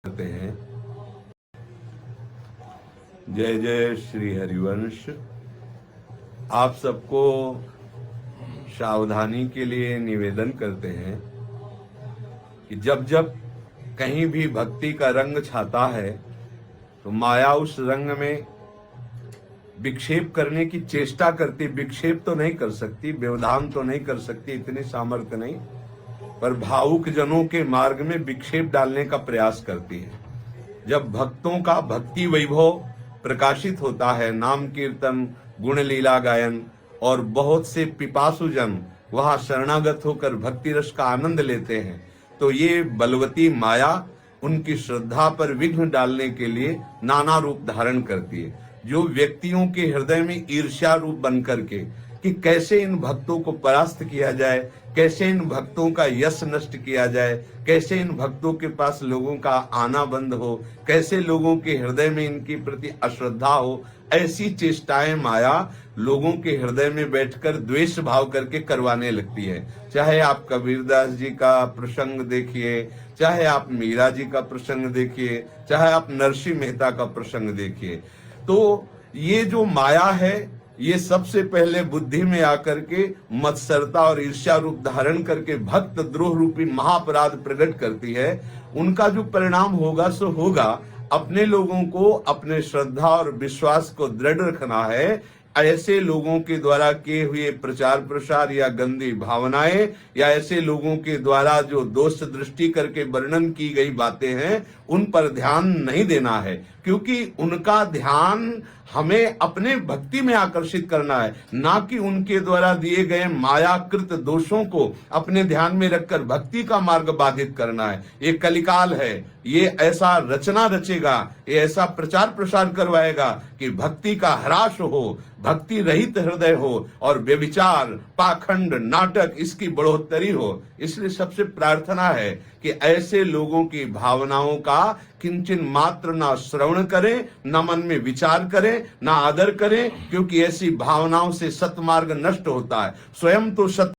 करते हैं। जय जय श्री हरिवंश। आप सबको सावधानी के लिए निवेदन करते हैं कि जब जब कहीं भी भक्ति का रंग छाता है तो माया उस रंग में विक्षेप करने की चेष्टा करती। विक्षेप तो नहीं कर सकती, व्यवधान तो नहीं कर सकती, इतनी सामर्थ्य नहीं, पर भावुक जनों के मार्ग में विक्षेप डालने का प्रयास करती है। जब भक्तों का भक्ति वैभव प्रकाशित होता है, नाम कीर्तन, गुण लीला गायन, और बहुत से पिपासु जन वहां शरणागत होकर भक्ति रस का आनंद लेते हैं, तो ये बलवती माया उनकी श्रद्धा पर विघ्न डालने के लिए नाना रूप धारण करती है। जो व्यक्तियों के हृदय में ईर्ष्या रूप बन करके कि कैसे इन भक्तों को परास्त किया जाए, कैसे इन भक्तों का यश नष्ट किया जाए, कैसे इन भक्तों के पास लोगों का आना बंद हो, कैसे लोगों के हृदय में इनकी प्रति अश्रद्धा हो, ऐसी चेष्टाएं माया लोगों के हृदय में बैठकर द्वेष भाव करके करवाने लगती है। चाहे आप कबीरदास जी का प्रसंग देखिए, चाहे आप मीरा जी का प्रसंग देखिए, चाहे आप नरसिंह मेहता का प्रसंग देखिए, तो ये जो माया है ये सबसे पहले बुद्धि में आकर के मत्सरता और ईर्ष्या रूप धारण करके भक्त द्रोह रूपी महापराध प्रकट करती है। उनका जो परिणाम होगा सो होगा। अपने लोगों को अपने श्रद्धा और विश्वास को दृढ़ रखना है। ऐसे लोगों के द्वारा किए हुए प्रचार प्रसार या गंदी भावनाएं या ऐसे लोगों के द्वारा जो दोष दृष्टि करके वर्णन की गई बातें हैं उन पर ध्यान नहीं देना है, क्योंकि उनका ध्यान हमें अपने भक्ति में आकर्षित करना है, ना कि उनके द्वारा दिए गए मायाकृत दोषों को अपने ध्यान में रखकर भक्ति का मार्ग बाधित करना है। ये कलिकाल है, ये ऐसा रचना रचेगा, ये ऐसा प्रचार प्रसार करवाएगा कि भक्ति का ह्रास हो, भक्ति रहित हृदय हो और व्यभिचार, पाखंड, नाटक इसकी बढ़ोतरी हो। इसलिए सबसे प्रार्थना है कि ऐसे लोगों की भावनाओं का किंचन मात्र ना श्रवण करें, ना मन में विचार करें, ना आदर करें, क्योंकि ऐसी भावनाओं से सतमार्ग नष्ट होता है। स्वयं तो सत